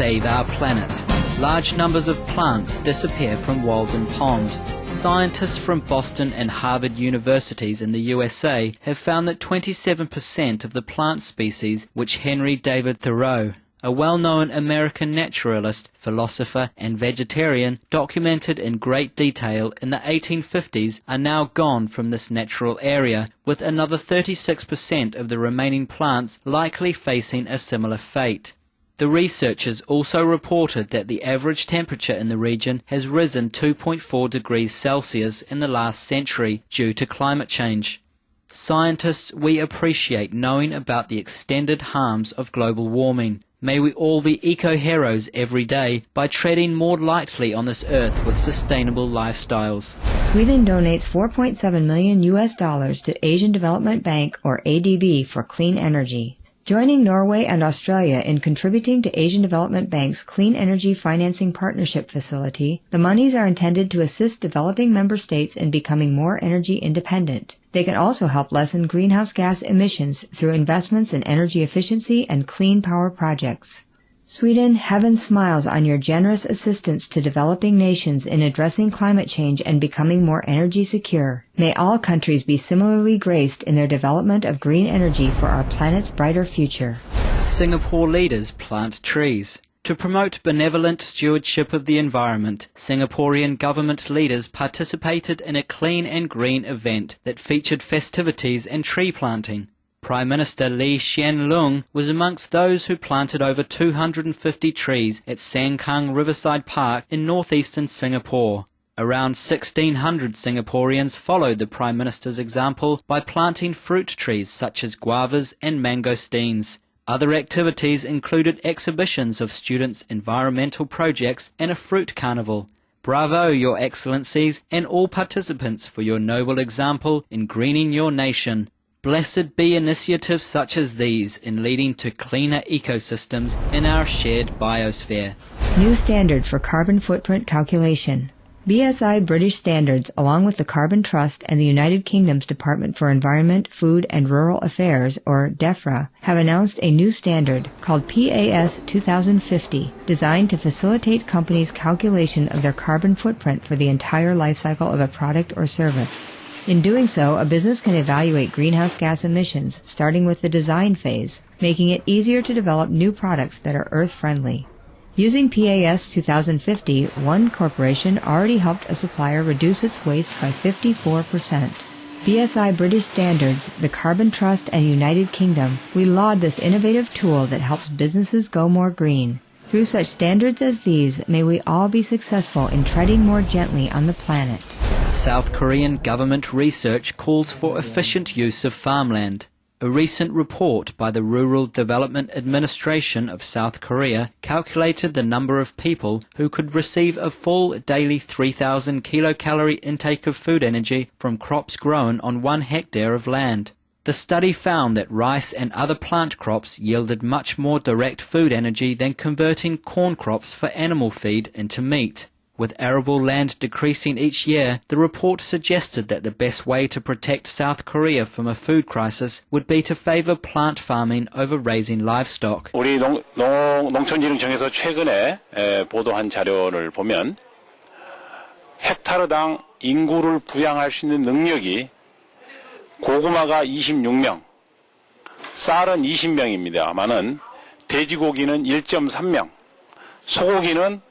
save our planet. Large numbers of plants disappear from Walden Pond. Scientists from Boston and Harvard universities in the USA have found that 27% of the plant species which Henry David Thoreau, a well-known American naturalist, philosopher and vegetarian, documented in great detail in the 1850s are now gone from this natural area, with another 36% of the remaining plants likely facing a similar fate. The researchers also reported that the average temperature in the region has risen 2.4 degrees Celsius in the last century due to climate change. Scientists, we appreciate knowing about the extended harms of global warming. May we all be eco-heroes every day by treading more lightly on this earth with sustainable lifestyles. Sweden donates $4.7 million to Asian Development Bank, or ADB, for clean energy. Joining Norway and Australia in contributing to Asian Development Bank's Clean Energy Financing Partnership Facility, the monies are intended to assist developing member states in becoming more energy independent. They can also help lessen greenhouse gas emissions through investments in energy efficiency and clean power projects. Sweden, heaven smiles on your generous assistance to developing nations in addressing climate change and becoming more energy secure. May all countries be similarly graced in their development of green energy for our planet's brighter future. Singapore leaders plant trees. To promote benevolent stewardship of the environment, Singaporean government leaders participated in a clean and green event that featured festivities and tree planting. Prime Minister Lee Hsien Loong was amongst those who planted over 250 trees at Sengkang Riverside Park in northeastern Singapore. Around 1,600 Singaporeans followed the Prime Minister's example by planting fruit trees such as guavas and mangosteens. Other activities included exhibitions of students' environmental projects and a fruit carnival. Bravo, Your Excellencies, and all participants for your noble example in greening your nation. Blessed be initiatives such as these in leading to cleaner ecosystems in our shared biosphere. New standard for carbon footprint calculation. BSI British Standards, along with the Carbon Trust and the United Kingdom's Department for Environment, Food and Rural Affairs, or DEFRA, have announced a new standard called PAS 2050, designed to facilitate companies' calculation of their carbon footprint for the entire life cycle of a product or service. In doing so, a business can evaluate greenhouse gas emissions, starting with the design phase, making it easier to develop new products that are earth-friendly. Using PAS 2050, one corporation already helped a supplier reduce its waste by 54%. BSI British Standards, the Carbon Trust, and United Kingdom, we laud this innovative tool that helps businesses go more green. Through such standards as these, may we all be successful in treading more gently on the planet. South Korean government research calls for efficient use of farmland. A recent report by the Rural Development Administration of South Korea calculated the number of people who could receive a full daily 3,000 kilocalorie intake of food energy from crops grown on 1 hectare of land. The study found that rice and other plant crops yielded much more direct food energy than converting corn crops for animal feed into meat. With arable land decreasing each year, the report suggested that the best way to protect South Korea from a food crisis would be to favor plant farming over raising livestock. 우리 농촌진흥청에서 최근에 보도한 자료를 보면 헥타르당 인구를 부양할 수 있는 능력이 고구마가 26명, 쌀은 20명입니다만은 돼지고기는 1.3명, 소고기는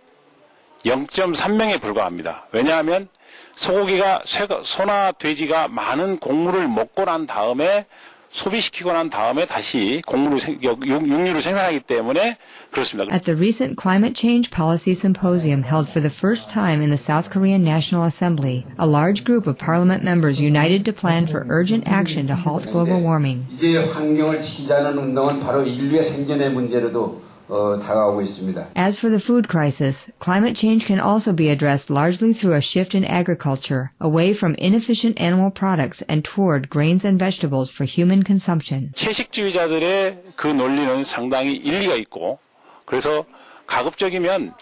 0.3명에 불과합니다. 왜냐하면 소나 돼지가 많은 곡물을 먹고 난 다음에 소비시키고 난 다음에 다시 육류를 생산하기 때문에 그렇습니다. At the recent Climate Change Policy Symposium held for the first time in the South Korean National Assembly, a large group of parliament members united to plan for urgent action to halt global warming. 이제 환경을 지키자는 운동은 바로 인류의 생존의 문제로도 다가오고 있습니다. As for the food crisis, climate change can also be addressed largely through a shift in agriculture, away from inefficient animal products and toward grains and vegetables for human consumption. 채식주의자들의 그 논리는 상당히 일리가 있고, 그래서 가급적이면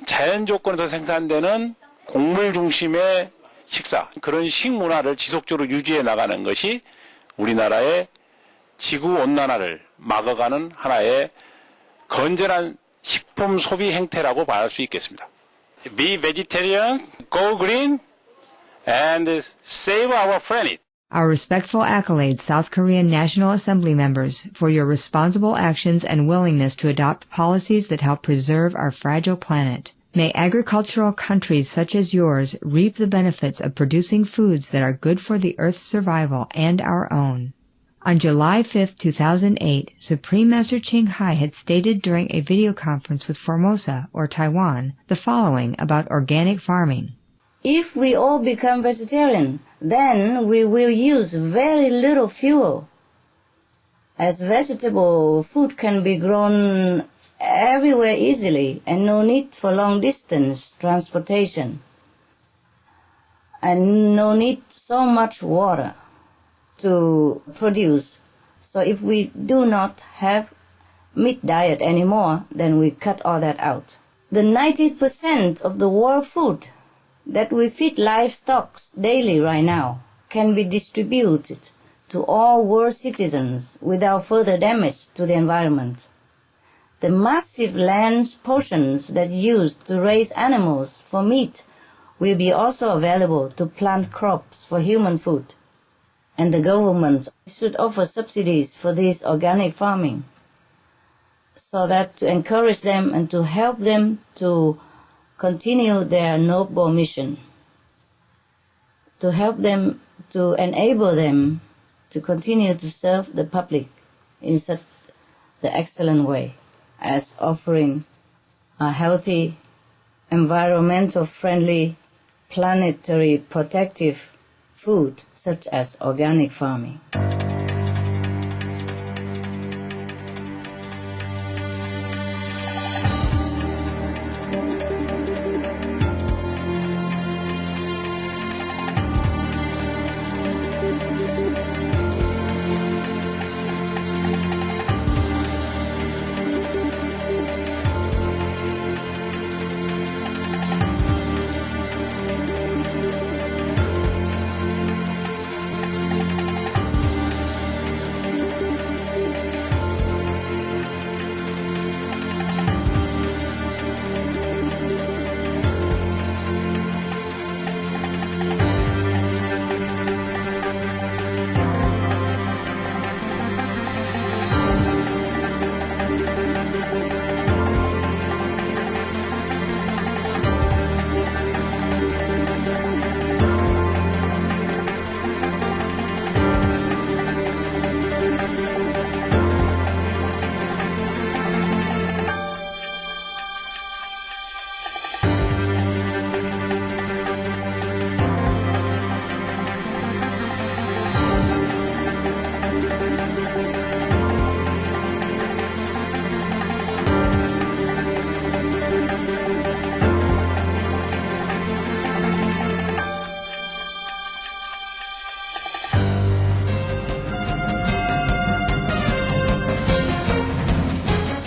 자연 조건에서 생산되는 곡물 중심의 식사, 그런 식문화를 지속적으로 유지해 나가는 것이 우리나라의 지구 온난화를 막아가는 하나의 건전한 식품 식품 소비 행태라고 말할 수 있겠습니다. Be vegetarian, go green, and save our planet. Our respectful accolades, South Korean National Assembly members, for your responsible actions and willingness to adopt policies that help preserve our fragile planet. May agricultural countries such as yours reap the benefits of producing foods that are good for the Earth's survival and our own. On July 5, 2008, Supreme Master Ching Hai had stated during a video conference with Formosa, or Taiwan, the following about organic farming. If we all become vegetarian, then we will use very little fuel, as vegetable food can be grown everywhere easily and no need for long distance transportation and no need so much water to produce. So if we do not have meat diet anymore, then we cut all that out. The 90% of the world food that we feed livestock daily right now can be distributed to all world citizens without further damage to the environment. The massive land portions that used to raise animals for meat will be also available to plant crops for human food. And the government should offer subsidies for this organic farming so that to encourage them and to help them to continue their noble mission, to help them, to enable them to continue to serve the public in such the excellent way as offering a healthy, environmental friendly, planetary protective food such as organic farming.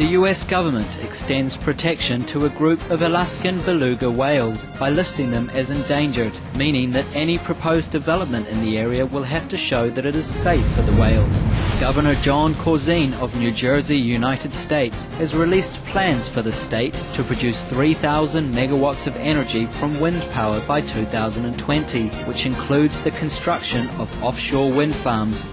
The US government extends protection to a group of Alaskan beluga whales by listing them as endangered, meaning that any proposed development in the area will have to show that it is safe for the whales. Governor John Corzine of New Jersey, United States, has released plans for the state to produce 3,000 megawatts of energy from wind power by 2020, which includes the construction of offshore wind farms.